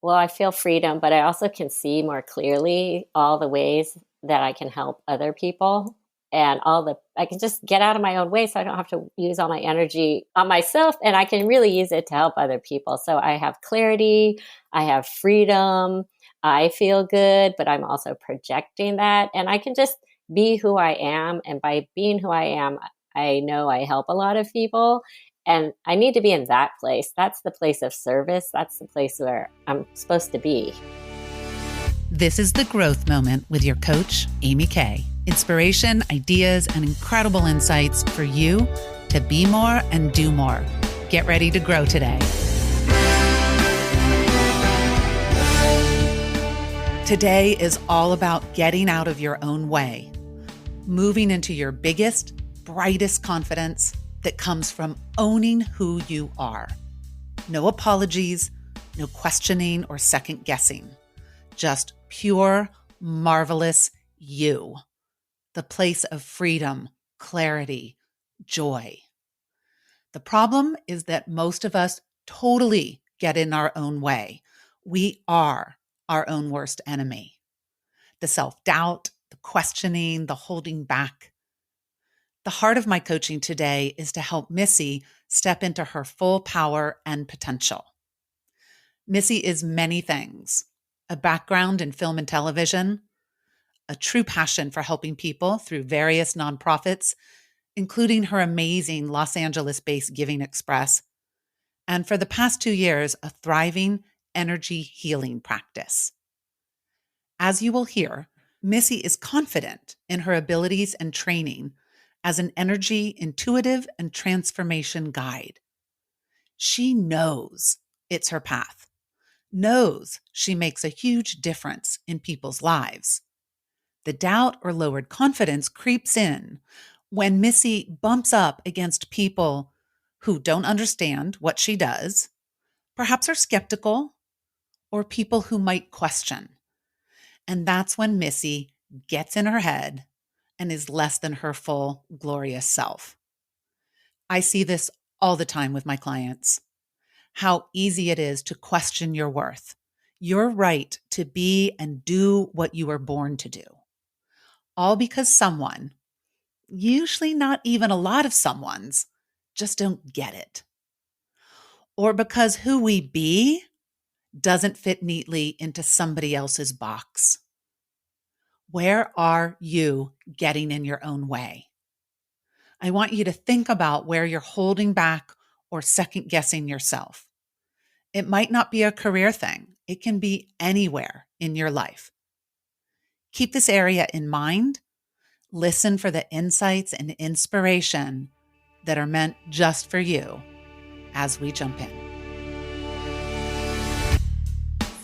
well, I feel freedom, but I also can see more clearly all the ways that I can help other people and I can just get out of my own way so I don't have to use all my energy on myself and I can really use it to help other people. So I have clarity, I have freedom, I feel good, but I'm also projecting that and I can just be who I am. And by being who I am, I know I help a lot of people. And I need to be in that place. That's the place of service. That's the place where I'm supposed to be. This is The Growth Moment with your coach, Amy Kay. Inspiration, ideas, and incredible insights for you to be more and do more. Get ready to grow today. Today is all about getting out of your own way, moving into your biggest, brightest confidence that comes from owning who you are. No apologies, no questioning or second guessing. Just pure, marvelous you. The place of freedom, clarity, joy. The problem is that most of us totally get in our own way. We are our own worst enemy. The self-doubt, the questioning, the holding back. The heart of my coaching today is to help Missy step into her full power and potential. Missy is many things: a background in film and television, a true passion for helping people through various nonprofits, including her amazing Los Angeles-based Giving Express, and for the past 2 years, a thriving energy healing practice. As you will hear, Missy is confident in her abilities and training as an energy intuitive and transformation guide. She knows it's her path, knows she makes a huge difference in people's lives. The doubt or lowered confidence creeps in when Missy bumps up against people who don't understand what she does, perhaps are skeptical, or people who might question. And that's when Missy gets in her head and is less than her full, glorious self. I see this all the time with my clients. How easy it is to question your worth, your right to be and do what you were born to do. All because someone, usually not even a lot of someones, just don't get it. Or because who we be doesn't fit neatly into somebody else's box. Where are you getting in your own way? I want you to think about where you're holding back or second guessing yourself. It might not be a career thing. It can be anywhere in your life. Keep this area in mind. Listen for the insights and inspiration that are meant just for you as we jump in.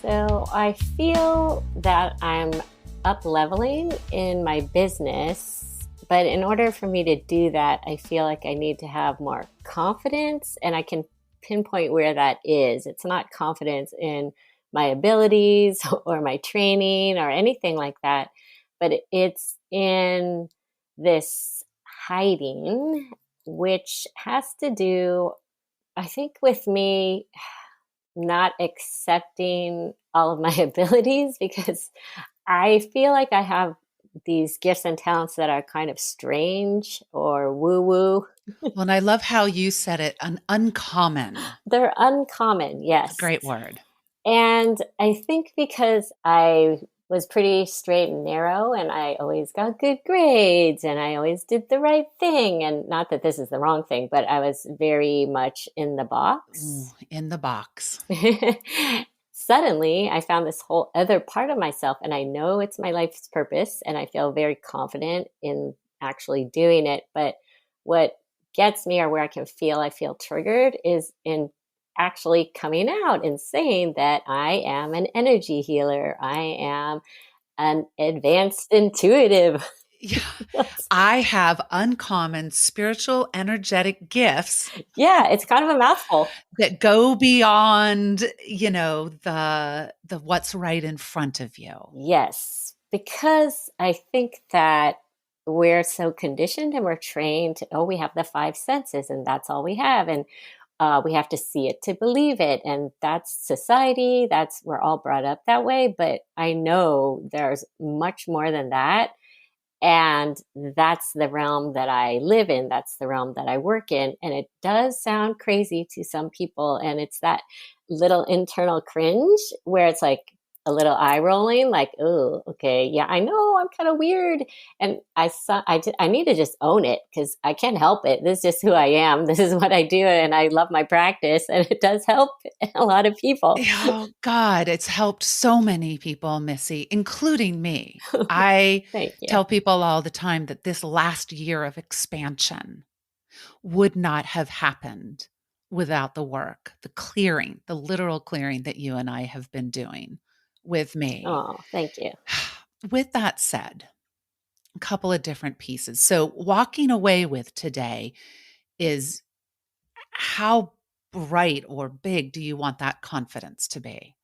So I feel that I'm up leveling in my business, but in order for me to do that, I feel like I need to have more confidence, and I can pinpoint where that is. It's not confidence in my abilities or my training or anything like that, but it's in this hiding, which has to do, I think, with me not accepting all of my abilities, because I feel like I have these gifts and talents that are kind of strange or woo-woo. Well, and I love how you said it, an uncommon. They're uncommon, It's a yes. great word. And I think because I was pretty straight and narrow and I always got good grades and I always did the right thing. And not that this is the wrong thing, but I was very much in the box. In the box. Suddenly, I found this whole other part of myself, and I know it's my life's purpose, and I feel very confident in actually doing it. But what gets me, or where I feel triggered, is in actually coming out and saying that I am an energy healer. I am an advanced intuitive. Yeah. I have uncommon spiritual energetic gifts. Yeah, it's kind of a mouthful. That go beyond, the what's right in front of you. Yes, because I think that we're so conditioned and we're trained, we have the five senses and that's all we have. And we have to see it to believe it. And that's society. We're all brought up that way. But I know there's much more than that. And that's the realm that I live in. That's the realm that I work in. And it does sound crazy to some people. And it's that little internal cringe where it's like a little eye rolling, like, oh, okay, yeah, I know I'm kind of weird. And I need to just own it because I can't help it. This is just who I am. This is what I do. And I love my practice. And it does help a lot of people. Oh God, it's helped so many people, Missy, including me. I Thank you. tell people all the time that this last year of expansion would not have happened without the work, the clearing, the literal clearing that you and I have been doing with me. Oh, thank you. With that said, a couple of different pieces. So, walking away with today is how bright or big do you want that confidence to be?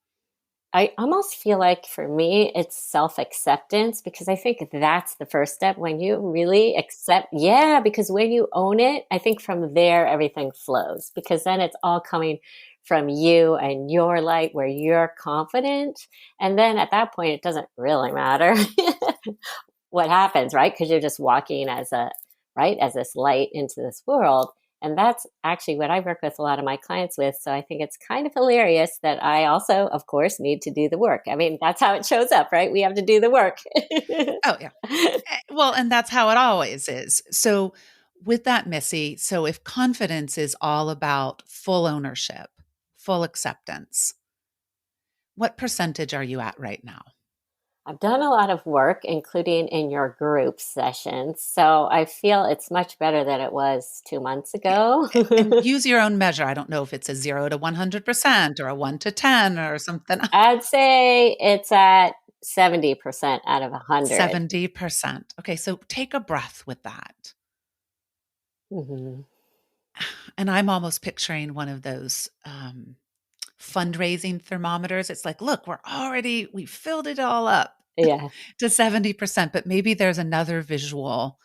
I almost feel like for me, it's self acceptance because I think that's the first step when you really accept. Yeah, because when you own it, I think from there everything flows because then it's all coming from you and your light where you're confident. And then at that point, it doesn't really matter what happens, right? Because you're just walking as right, as this light into this world. And that's actually what I work with a lot of my clients with. So I think it's kind of hilarious that I also, of course, need to do the work. I mean, that's how it shows up, right? We have to do the work. Oh, yeah. Well, and that's how it always is. So, with that, Missy, so if confidence is all about full ownership, full acceptance, what percentage are you at right now? I've done a lot of work, including in your group sessions. So I feel it's much better than it was 2 months ago. And use your own measure. I don't know if it's a 0 to 100% or a 1 to 10 or something. I'd say it's at 70% out of 100. 70%. Okay, so take a breath with that. Hmm. And I'm almost picturing one of those fundraising thermometers. It's like, look, we filled it all up Yeah. to 70%, but maybe there's another visual.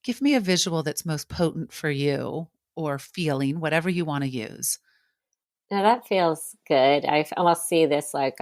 Give me a visual that's most potent for you or feeling, whatever you want to use. Now that feels good. I almost see this like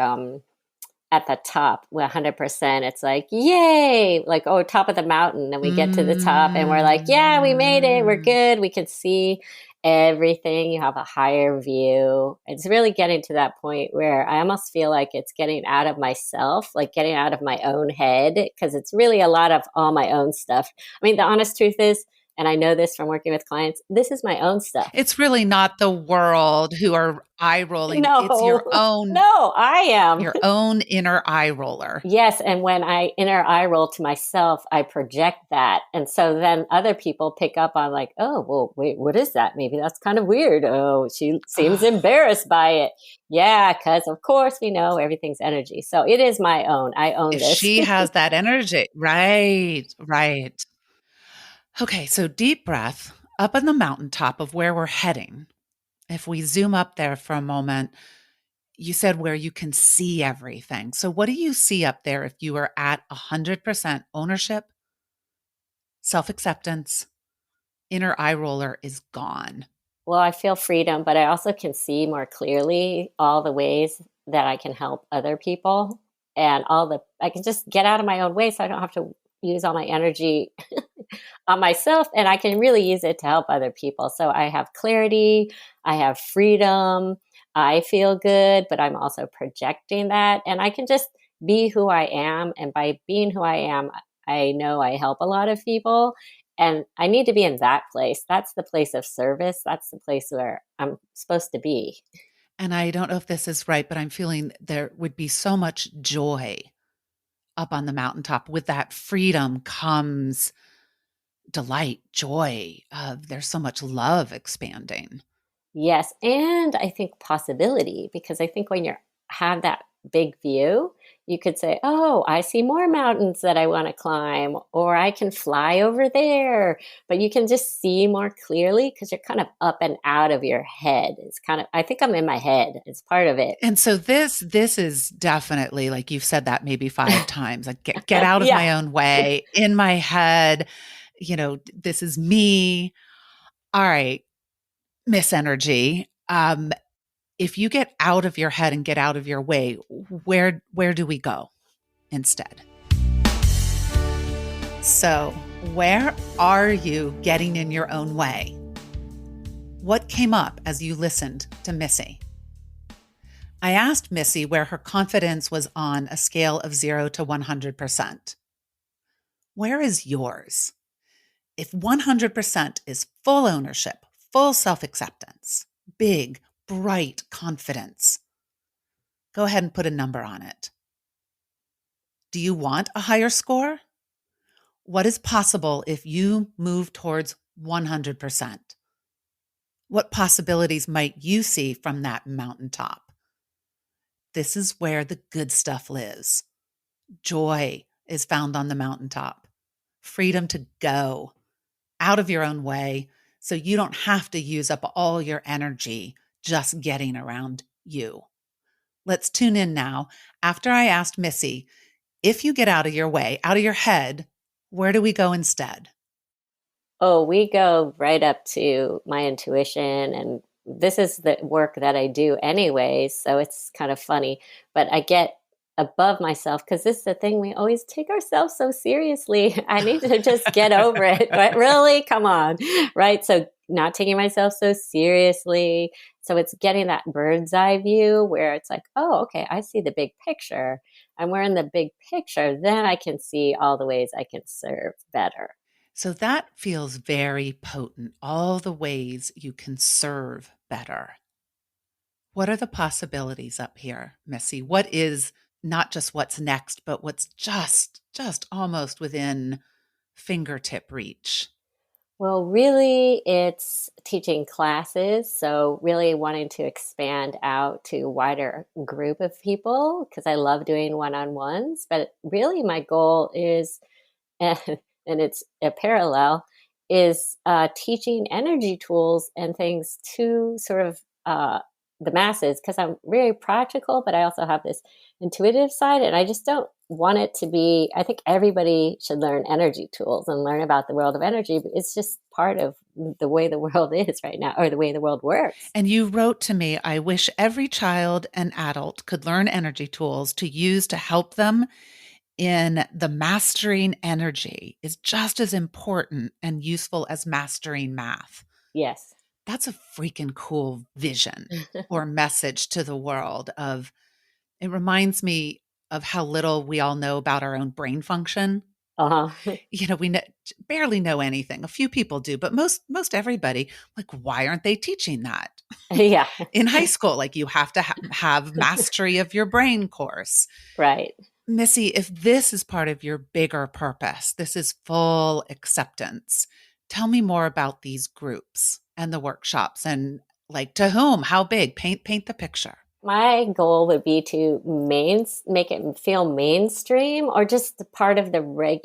at the top, 100%. It's like, yay, like, oh, top of the mountain. And we get to the top and we're like, yeah, we made it. We're Mm. good. We can see everything. You have a higher view. It's really getting to that point where I almost feel like it's getting out of myself, like getting out of my own head, because it's really a lot of all my own stuff. I mean, the honest truth is, and I know this from working with clients, this is my own stuff. It's really not the world who are eye rolling. It's No, no, I am. your own inner eye roller. Yes, and when I inner eye roll to myself, I project that. And so then other people pick up on like, oh, well, wait, what is that? Maybe that's kind of weird. Oh, she seems embarrassed by it. Yeah, because of course we know everything's energy. So it is my own. I own If this. she has that energy. Right, right. Okay, so deep breath up on the mountaintop of where we're heading. If we zoom up there for a moment, you said where you can see everything. So, what do you see up there if you are at 100% ownership, self acceptance, inner eye roller is gone? Well, I feel freedom, but I also can see more clearly all the ways that I can help other people and I can just get out of my own way so I don't have to use all my energy on myself and I can really use it to help other people. So I have clarity, I have freedom, I feel good, but I'm also projecting that and I can just be who I am. And by being who I am, I know I help a lot of people. And I need to be in that place. That's the place of service. That's the place where I'm supposed to be. And I don't know if this is right, but I'm feeling there would be so much joy up on the mountaintop. With that freedom comes delight, joy. There's so much love expanding. Yes, and I think possibility because I think when you have that big view, you could say, "Oh, I see more mountains that I want to climb," or "I can fly over there." But you can just see more clearly because you're kind of up and out of your head. It's kind of I think I'm in my head. It's part of it. And so this is definitely like you've said that maybe 5 times. Like get out of Yeah. my own way, in my head. This is me. All right. Miss Energy, if you get out of your head and get out of your way, where do we go instead? So, where are you getting in your own way? What came up as you listened to Missy? I asked Missy where her confidence was on a scale of 0 to 100%. Where is yours? If 100% is full ownership, full self acceptance, big, bright confidence, go ahead and put a number on it. Do you want a higher score? What is possible if you move towards 100%? What possibilities might you see from that mountaintop? This is where the good stuff lives. Joy is found on the mountaintop. Freedom to go out of your own way so you don't have to use up all your energy just getting around you. Let's tune in now. After I asked Missy, if you get out of your way, out of your head, where do we go instead? Oh, we go right up to my intuition, and this is the work that I do anyways, so it's kind of funny. But I get above myself because this is the thing, we always take ourselves so seriously. I need to just get over it. But really, come on, right? So not taking myself so seriously. So it's getting that bird's eye view where it's like, oh, okay, I see the big picture. And we're in the big picture, then I can see all the ways I can serve better. So that feels very potent. All the ways you can serve better. What are the possibilities up here, Missy? What is not just what's next, but what's just almost within fingertip reach? Well, really, it's teaching classes. So, really wanting to expand out to a wider group of people because I love doing one on ones. But really, my goal is, and it's a parallel, is teaching energy tools and things to sort of the masses because I'm very practical, but I also have this intuitive side, and I just don't want it to be. I think everybody should learn energy tools and learn about the world of energy. But it's just part of the way the world is right now, or the way the world works. And you wrote to me, I wish every child and adult could learn energy tools to use to help them in the mastering energy is just as important and useful as mastering math. Yes. That's a freaking cool vision or message to the world of it reminds me of how little we all know about our own brain function. Uh-huh. We barely know anything. A few people do, but most everybody, like, why aren't they teaching that Yeah. in high school? Like, you have to have mastery of your brain course. Right. Missy, if this is part of your bigger purpose, this is full acceptance. Tell me more about these groups and the workshops and like to whom, how big, paint the picture. My goal would be to make it feel mainstream or just part of the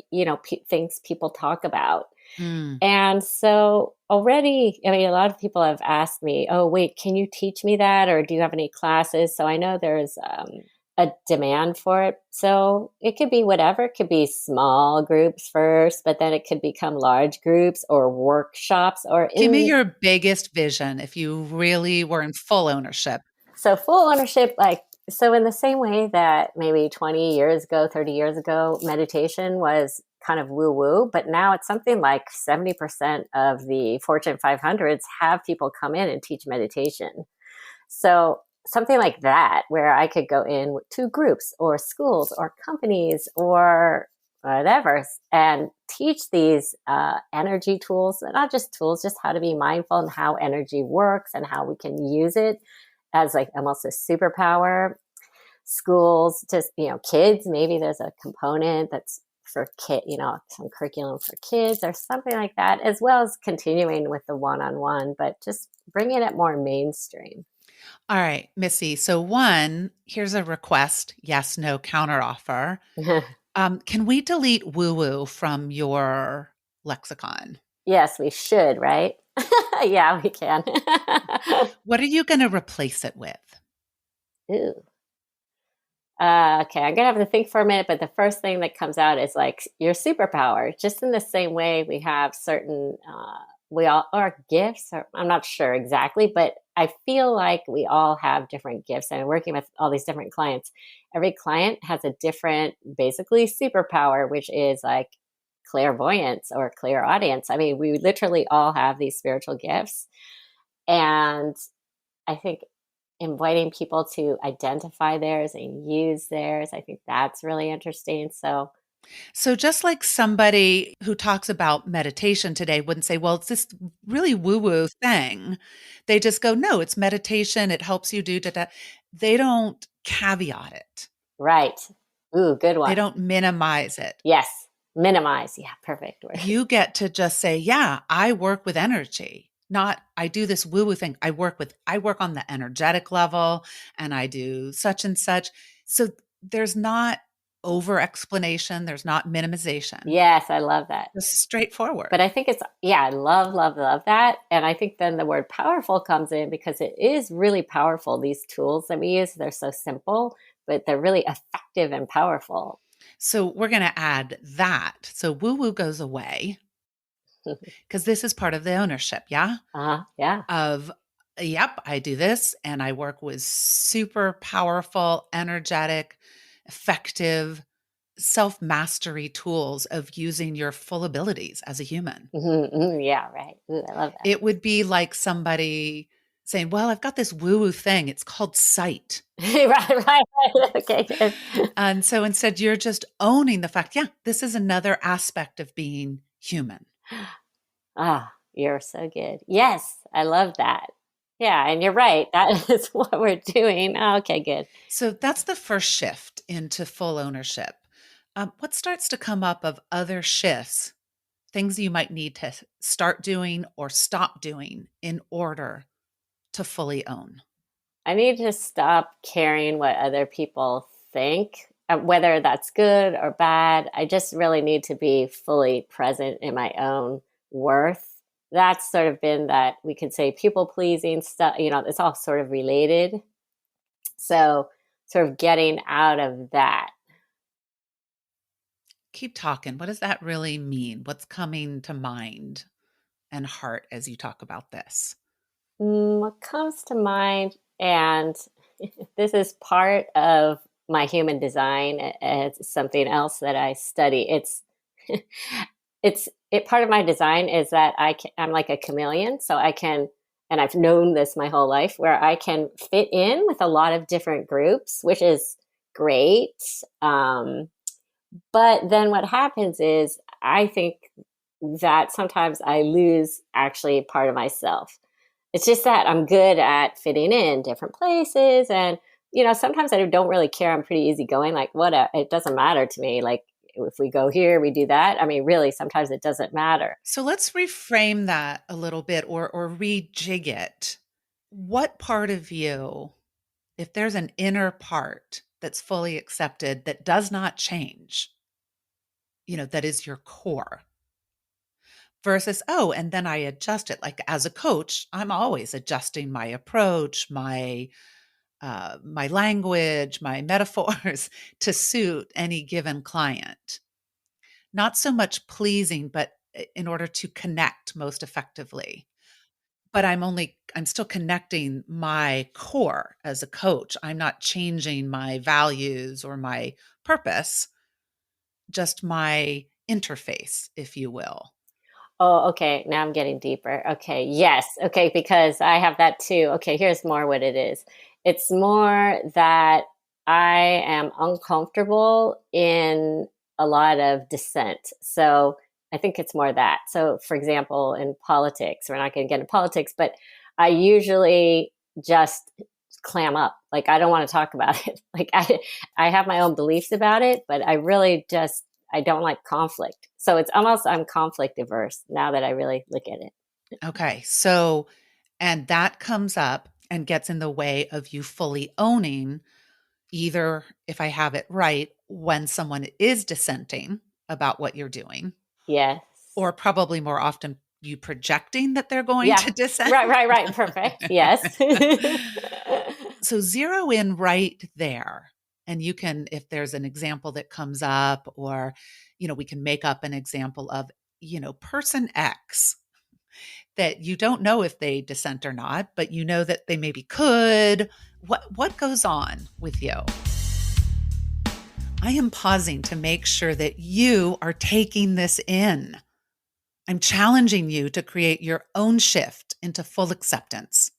things people talk about. Mm. And so already, I mean, a lot of people have asked me, oh, wait, can you teach me that? Or do you have any classes? So I know there's a demand for it. So it could be whatever. It could be small groups first, but then it could become large groups or workshops or Give me in. your biggest vision if you really were in full ownership. So full ownership, so in the same way that maybe 20 years ago, 30 years ago, meditation was kind of woo woo, but now it's something like 70% of the Fortune 500s have people come in and teach meditation. So something like that, where I could go in to groups or schools or companies or whatever and teach these energy tools, not just tools, just how to be mindful and how energy works and how we can use it as like almost a superpower. Schools, just, kids, maybe there's a component that's for kid, some curriculum for kids or something like that, as well as continuing with the one-on-one, but just bringing it more mainstream. All right, Missy. So one, here's a request. Yes, no counteroffer. Can we delete woo-woo from your lexicon? Yes, we should, right? Yeah, we can. What are you going to replace it with? Ooh. Okay, I'm gonna have to think for a minute, but the first thing that comes out is like your superpower. Just in the same way we have certain we all, or gifts, or I'm not sure exactly, but I feel like we all have different gifts. And working with all these different clients, every client has a different, basically, superpower, which is like clairvoyance or clairaudience. I mean, we literally all have these spiritual gifts. And I think inviting people to identify theirs and use theirs, I think that's really interesting. So, So just like somebody who talks about meditation today wouldn't say, well, it's this really woo-woo thing. They just go, no, it's meditation. It helps you do da. They don't caveat it. right. Ooh, good They one. don't minimize it. Yes. Minimize. Yeah, perfect word. You get to just say, yeah, I work with energy. Not I do this woo-woo thing. I work on the energetic level and I do such and such. So there's not over explanation, there's not minimization. Yes, I love that. Just straightforward. But I think it's, yeah, I love, love, love that. And I think then the word powerful comes in because it is really powerful. These tools that we use, they're so simple, but they're really effective and powerful. So we're going to add that. So woo-woo goes away because this is part of the ownership, yeah? Yeah. Of, yep, I do this and I work with super powerful, energetic, effective self mastery tools of using your full abilities as a human. Yeah, right. Ooh, I love that. It would be like somebody saying, well, I've got this woo woo thing. It's called sight. Right, right. Okay, good. And so instead, you're just owning the fact, yeah, this is another aspect of being human. You're so good. Yes, I love that. Yeah, and you're right. That is what we're doing. Okay, good. So that's the first shift into full ownership. What starts to come up of other shifts, things you might need to start doing or stop doing in order to fully own? I need to stop caring what other people think, whether that's good or bad. I just really need to be fully present in my own worth. That's sort of been that we could say people pleasing stuff, it's all sort of related. So, sort of getting out of that. Keep talking. What does that really mean? What's coming to mind and heart as you talk about this? What comes to mind, and this is part of my human design, it's something else that I study. Part of my design is that I'm like a chameleon, so I can, and I've known this my whole life, where I can fit in with a lot of different groups, which is great. But then what happens is I think that sometimes I lose actually part of myself. It's just that I'm good at fitting in different places. And, sometimes I don't really care. I'm pretty easygoing. Like, it doesn't matter to me. Like, if we go here, we do that. I mean, really, sometimes it doesn't matter. So let's reframe that a little bit or rejig it. What part of you, if there's an inner part that's fully accepted, that does not change, that is your core, versus, oh, and then I adjust it. Like as a coach, I'm always adjusting my approach, my language, my metaphors to suit any given client. Not so much pleasing, but in order to connect most effectively. But I'm still connecting my core as a coach. I'm not changing my values or my purpose, just my interface, if you will. Oh, okay. Now I'm getting deeper. Okay. Yes. Okay. Because I have that too. Okay. Here's more what it is. It's more that I am uncomfortable in a lot of dissent. So I think it's more that. So, for example, in politics, we're not going to get into politics, but I usually just clam up. Like, I don't want to talk about it. Like, I have my own beliefs about it, but I don't like conflict. So it's almost, I'm conflict averse now that I really look at it. Okay. So, and that comes up and gets in the way of you fully owning either, if I have it right, when someone is dissenting about what you're doing, Yes. or probably more often you projecting that they're going Yeah. to dissent. Right. Perfect. Yes. So zero in right there. And you can, if there's an example that comes up, or, we can make up an example of, person X that you don't know if they dissent or not, but you know that they maybe could. What goes on with you? I am pausing to make sure that you are taking this in. I'm challenging you to create your own shift into full acceptance,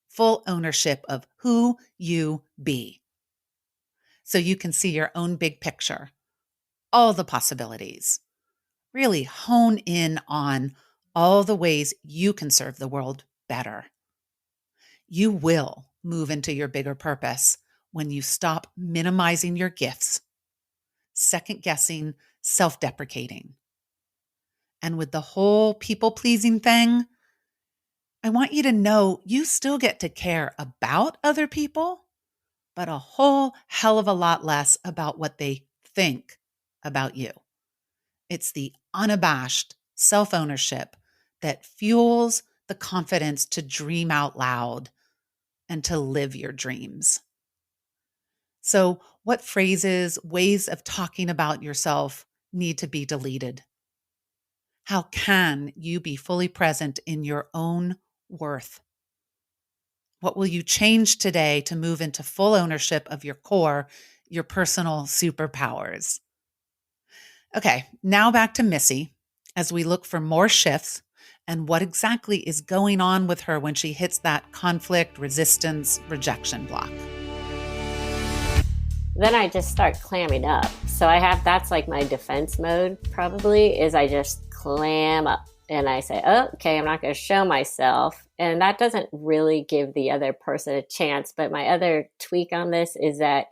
full ownership of who you be, so you can see your own big picture, all the possibilities. Really hone in on all the ways you can serve the world better. You will move into your bigger purpose when you stop minimizing your gifts, second guessing, self deprecating. And with the whole people pleasing thing, I want you to know you still get to care about other people, but a whole hell of a lot less about what they think about you. It's the unabashed self ownership that fuels the confidence to dream out loud and to live your dreams. So, what phrases, ways of talking about yourself need to be deleted? How can you be fully present in your own worth? What will you change today to move into full ownership of your core, your personal superpowers? Okay, now back to Missy as we look for more shifts and what exactly is going on with her when she hits that conflict, resistance, rejection block. Then I just start clamming up. So I have, that's like my defense mode probably, is I just clam up and I say, oh, okay, I'm not going to show myself. And that doesn't really give the other person a chance. But my other tweak on this is that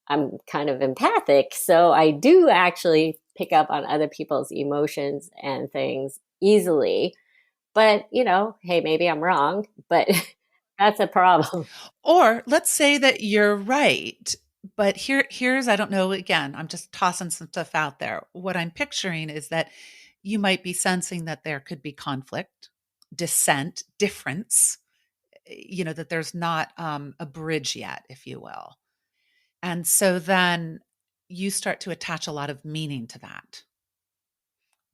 I'm kind of empathic. So I do actually pick up on other people's emotions and things easily. But, hey, maybe I'm wrong, but that's a problem. Or let's say that you're right. But here's, I don't know, again, I'm just tossing some stuff out there. What I'm picturing is that you might be sensing that there could be conflict, dissent, difference, that there's not a bridge yet, if you will. And so then you start to attach a lot of meaning to that.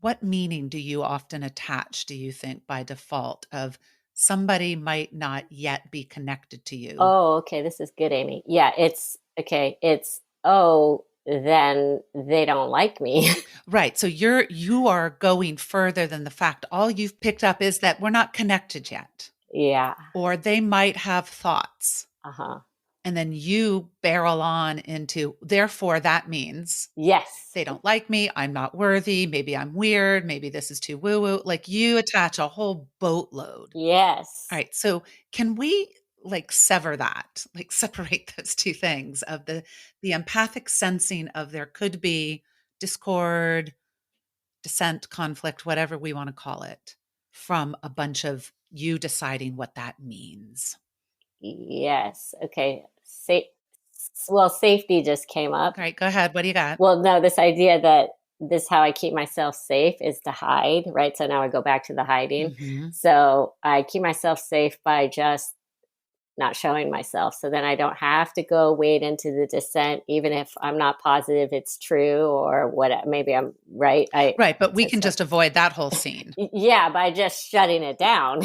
What meaning do you often attach, do you think, by default of somebody might not yet be connected to you? Oh, okay. This is good, Amy. Yeah, it's okay. Oh, then they don't like me. Right. So you are going further than the fact. All you've picked up is that we're not connected yet. Yeah. Or they might have thoughts. Uh-huh. And then you barrel on into, therefore, that means Yes. they don't like me. I'm not worthy. Maybe I'm weird. Maybe this is too woo-woo. Like you attach a whole boatload. Yes. All right. So can we sever that, separate those two things of the empathic sensing of there could be discord, dissent, conflict, whatever we want to call it, from a bunch of you deciding what that means? Yes. Okay. Well, safety just came up. All right, go ahead. What do you got? Well, no, this idea that this how I keep myself safe is to hide, right? So now I go back to the hiding. Mm-hmm. So I keep myself safe by just not showing myself. So then I don't have to go wade into the dissent, even if I'm not positive it's true or what. Maybe I'm right. Right, but we can just avoid that whole scene. Yeah, by just shutting it down.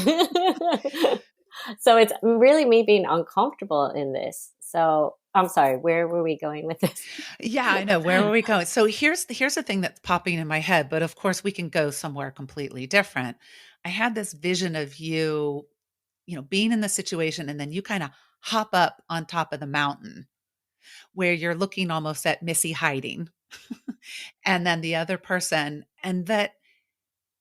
So it's really me being uncomfortable in this. So I'm sorry, where were we going with this? Yeah, I know. Where were we going? So here's the thing that's popping in my head, but of course we can go somewhere completely different. I had this vision of you, being in the situation and then you kind of hop up on top of the mountain where you're looking almost at Missy hiding and then the other person. And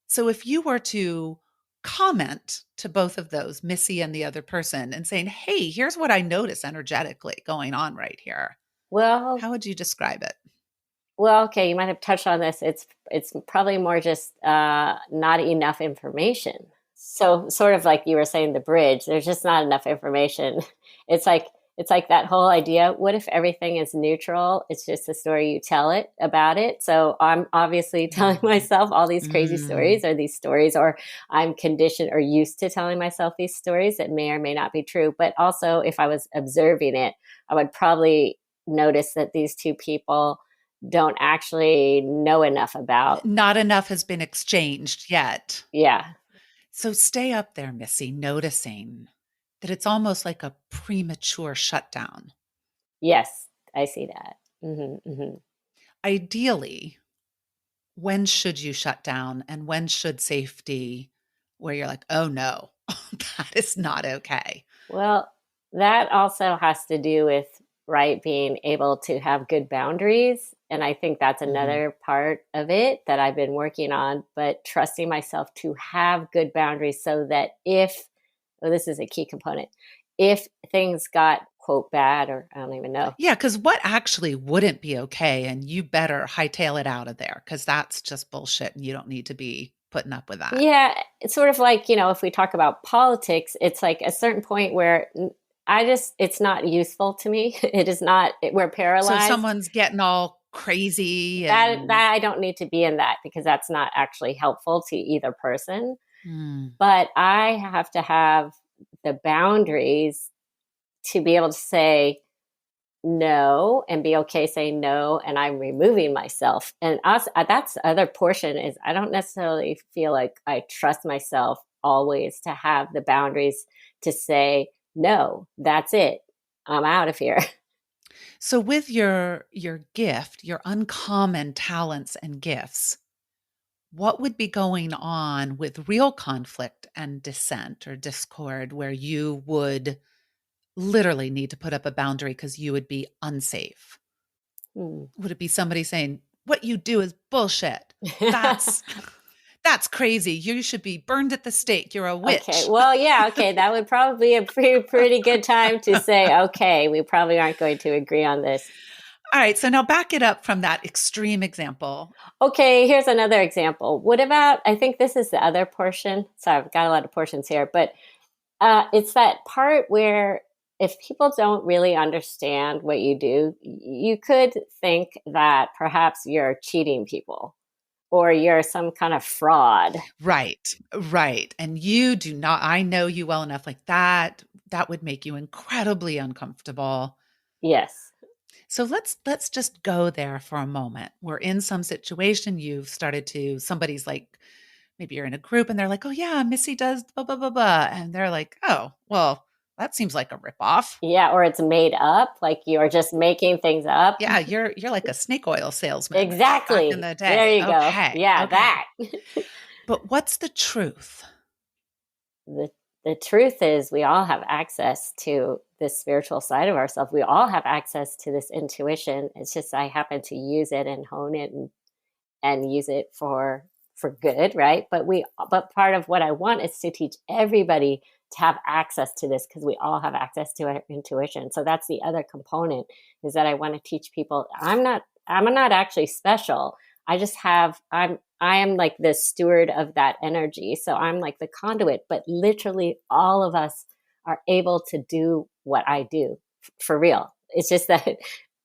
so if you were to comment to both of those, Missy and the other person, and saying, hey, here's what I notice energetically going on right here. Well, how would you describe it? Well, okay, you might have touched on this. It's probably more just not enough information. So sort of like you were saying, the bridge. There's just not enough information. It's like that whole idea. What if everything is neutral? It's just the story you tell it about it. So I'm obviously telling myself all these crazy stories, or I'm conditioned or used to telling myself these stories that may or may not be true. But also, if I was observing it, I would probably notice that these two people don't actually know enough about. Not enough has been exchanged yet. Yeah. So stay up there, Missy, noticing that it's almost like a premature shutdown. Yes, I see that. Ideally, when should you shut down and when should safety, where you're like, oh no, that is not okay? Well, that also has to do with, right, being able to have good boundaries. And I think that's Mhm. another part of it that I've been working on, but trusting myself to have good boundaries so that if, oh, this is a key component, if things got, quote, bad, or I don't even know. Yeah, because what actually wouldn't be okay, and you better hightail it out of there because that's just bullshit and you don't need to be putting up with that. Yeah, it's sort of like, if we talk about politics, it's like a certain point where it's not useful to me. It is not, we're So paralyzed. someone's getting all crazy That and I don't need to be in that because that's not actually helpful to either person. mm, But I have to have the boundaries to be able to say no and be okay saying no, and I'm removing myself. And us, that's the other portion is I don't necessarily feel like I trust myself always to have the boundaries to say no, that's it. I'm out of here. so with your gift, your uncommon talents and gifts, what would be going on with real conflict and dissent or discord where you would literally need to put up a boundary because you would be unsafe? Hmm. Would it be somebody saying, "What you do is bullshit. That's that's crazy. You should be burned at the stake. You're a Okay. witch." Well, yeah. Okay. That would probably be a pretty good time to say, okay, we probably aren't going to agree on this. All right, so now back it up from that extreme example. Okay. Here's another example. What about, I think this is the other portion. So I've got a lot of portions here, but it's that part where if people don't really understand what you do, you could think that perhaps you're cheating people or you're some kind of fraud. Right, right, and you do not I know you well enough, like, that would make you incredibly uncomfortable. Yes. So let's just go there for a moment. We're in some situation, you've started to somebody's like maybe you're in a group and they're like, "Oh, yeah, Missy does blah, blah, blah, blah," and they're like, "Oh, well, that seems like a ripoff." Yeah. Or it's made up, like you're just making things up. Yeah, you're like a snake oil salesman back in Exactly. the There day. you go. Okay, Yeah, okay. that. But what's the truth? the the truth is we all have access to this spiritual side of ourselves. We all have access to this intuition. It's just I happen to use it and hone it and use it for good, right? But part of what I want is to teach everybody to have access to this because we all have access to our intuition. So that's the other component is that I want to teach people I'm not actually special. I am like the steward of that energy. So I'm like the conduit, but literally all of us are able to do what I do for real. It's just that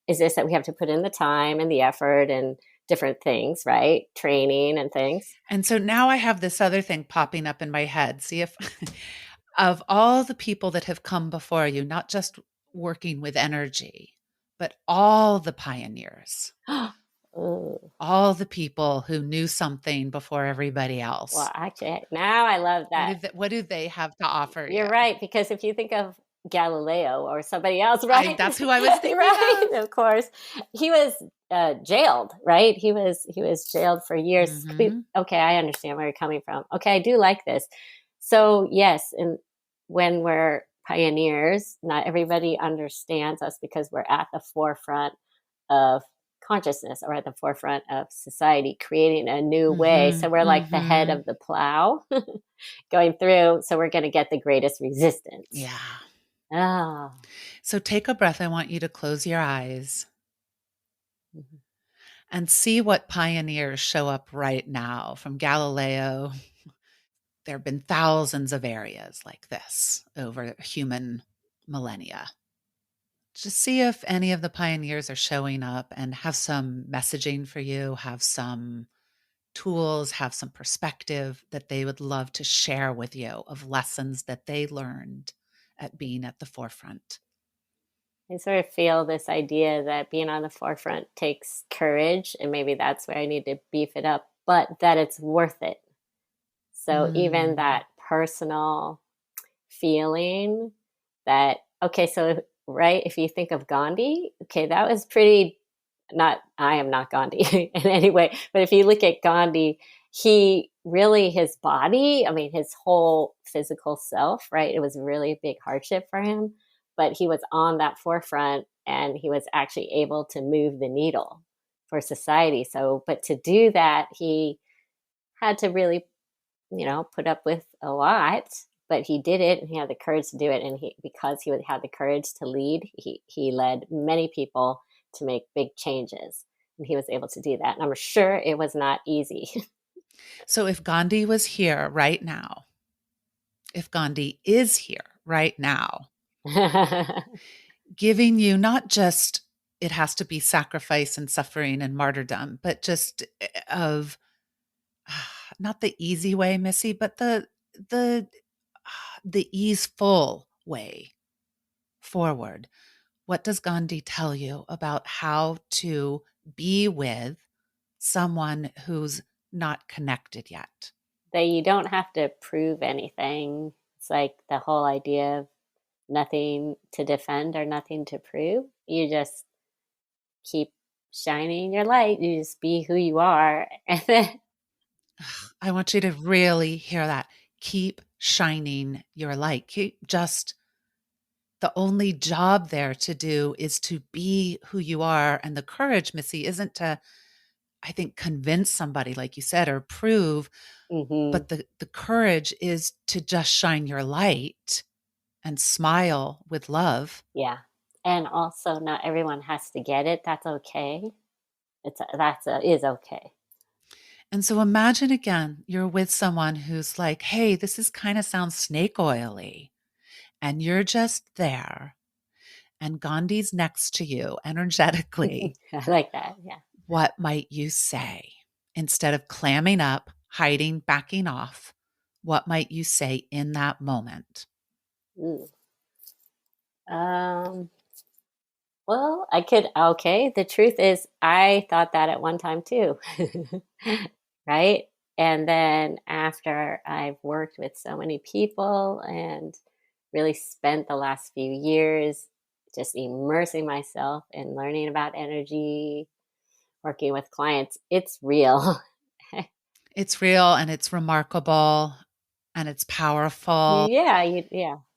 we have to put in the time and the effort and different things, right? Training and things. And so now I have this other thing popping up in my head. See if of all the people that have come before you, not just working with energy, but all the pioneers, Ooh. all the people who knew something before everybody Well, else. actually, now I love that. What do they have to offer You're you? right, because if you think of Galileo or somebody else, I right? That's who I was thinking Right, of. of course. He was jailed, right? He was jailed for years. Mhm. Okay, I understand where you're coming from. Okay, I do like this. So yes, and when we're pioneers, not everybody understands us because we're at the forefront of consciousness or at the forefront of society, creating a new way. So Mhm. we're like the head Mhm. of the plow going through. So we're going to get the greatest resistance. Yeah. Oh. So take a breath. I want you to close your eyes and see what pioneers show up right now from Galileo. There have been thousands of areas like this over human millennia. Just see if any of the pioneers are showing up and have some messaging for you, have some tools, have some perspective that they would love to share with you of lessons that they learned at being at the forefront. I sort of feel this idea that being on the forefront takes courage, and maybe that's where I need to beef it up, but that it's worth it. So even Mm. that personal feeling that, okay, so, right, if you think of Gandhi, okay, that was pretty, not, I am not Gandhi in any way, but if you look at Gandhi, he really, his body, I mean, his whole physical self, right? It was really a big hardship for him, but he was on that forefront and he was actually able to move the needle for society. So, but to do that, he had to really, put up with a lot, but he did it and he had the courage to do it. And because he would have the courage to lead, he led many people to make big changes. And he was able to do that. And I'm sure it was not easy. So if Gandhi was here right now, if Gandhi is here right now, giving you not just it has to be sacrifice and suffering and martyrdom, but just of not the easy way, Missy, but the the easeful way forward. What does Gandhi tell you about how to be with someone who's not connected yet? That you don't have to prove anything. It's like the whole idea of nothing to defend or nothing to prove. You just keep shining your light. You just be who you are. And then, I want you to really hear that. Keep shining your light. Keep just the only job there to do is to be who you are. And the courage, Missy, isn't to, I think, convince somebody, like you said, or prove, mm-hmm, but the courage is to just shine your light and smile with love. yeah. And also, not everyone has to get it. That's okay. Is okay. And so imagine again, you're with someone who's like, hey, this is kind of sounds snake oily. And you're just there. And Gandhi's next to you energetically. I like that. Yeah. What might you say? Instead of clamming up, hiding, backing off, what might you say in that moment? Mm. Um, well, I could, okay. The truth is, I thought that at one time too. Right? And then after I've worked with so many people and really spent the last few years just immersing myself in learning about energy, working with clients, it's real. It's real and it's remarkable and it's powerful. Yeah.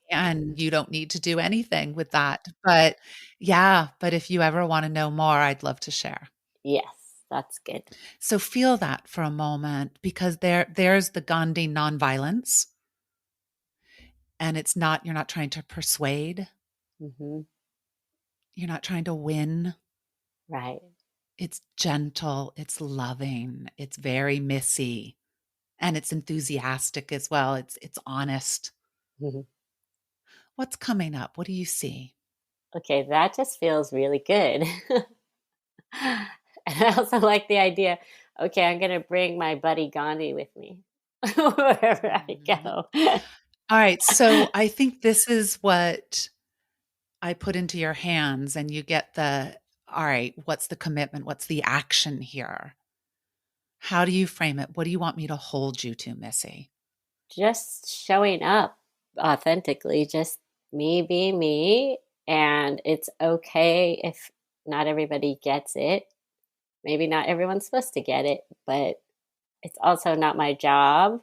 And you don't need to do anything with that. But yeah, but if you ever want to know more, I'd love to share. Yes, that's good. So feel that for a moment because there's the Gandhi nonviolence. And it's not, you're not trying to persuade, Hmm. you're not trying to win. Right. It's gentle, it's loving, it's very Missy, and it's enthusiastic as well. It's honest. Mhm. What's coming up? What do you see? Okay, that just feels really good. And I also like the idea, okay, I'm going to bring my buddy Gandhi with me wherever I Mhm. go. All right, so I think this is what I put into your hands, and you get the all right, what's the commitment? What's the action here? How do you frame it? What do you want me to hold you to, Missy? Just showing up authentically, just me being me. And it's okay if not everybody gets it. Maybe not everyone's supposed to get it, but it's also not my job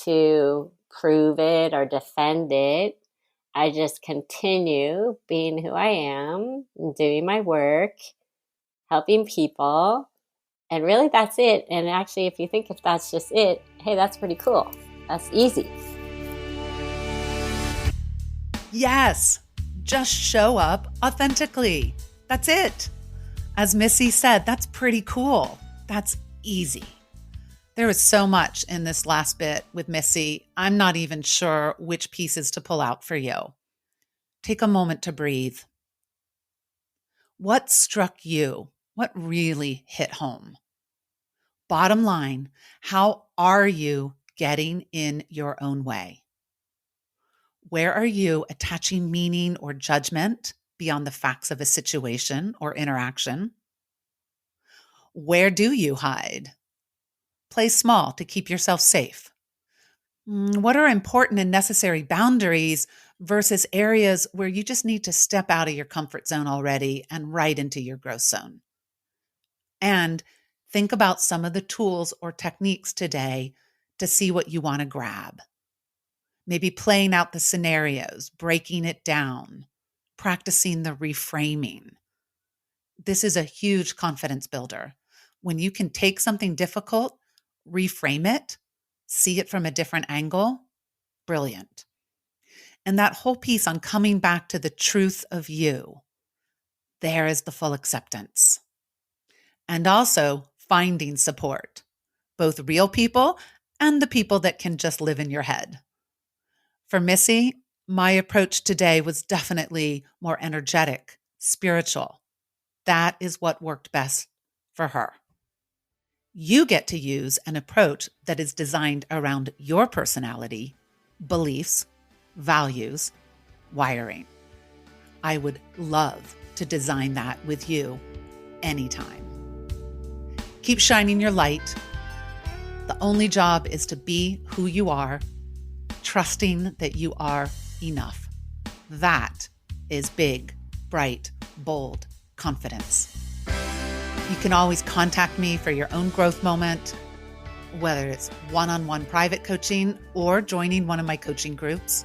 to prove it or defend it. I just continue being who I am, doing my work, helping people. And really, that's it. And actually, if you think if that's just it, hey, that's pretty cool. That's easy. Yes, just show up authentically. That's it. As Missy said, that's pretty cool. That's easy. There was so much in this last bit with Missy. I'm not even sure which pieces to pull out for you. Take a moment to breathe. What struck you? What really hit home? Bottom line, how are you getting in your own way? Where are you attaching meaning or judgment beyond the facts of a situation or interaction? Where do you hide? Play small to keep yourself safe. What are important and necessary boundaries versus areas where you just need to step out of your comfort zone already and right into your growth zone? And think about some of the tools or techniques today to see what you want to grab. Maybe playing out the scenarios, breaking it down, practicing the reframing. This is a huge confidence builder. When you can take something difficult, reframe it, see it from a different angle, brilliant. And that whole piece on coming back to the truth of you, there is the full acceptance. And also finding support, both real people and the people that can just live in your head. For Missy, my approach today was definitely more energetic, spiritual. That is what worked best for her. You get to use an approach that is designed around your personality, beliefs, values, wiring. I would love to design that with you anytime. Keep shining your light. The only job is to be who you are, trusting that you are enough. That is big, bright, bold confidence. You can always contact me for your own growth moment, whether it's one-on-one private coaching or joining one of my coaching groups.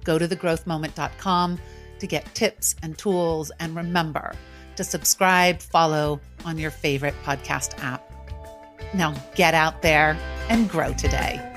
Go to thegrowthmoment.com to get tips and tools, and remember to subscribe, follow on your favorite podcast app. Now get out there and grow today.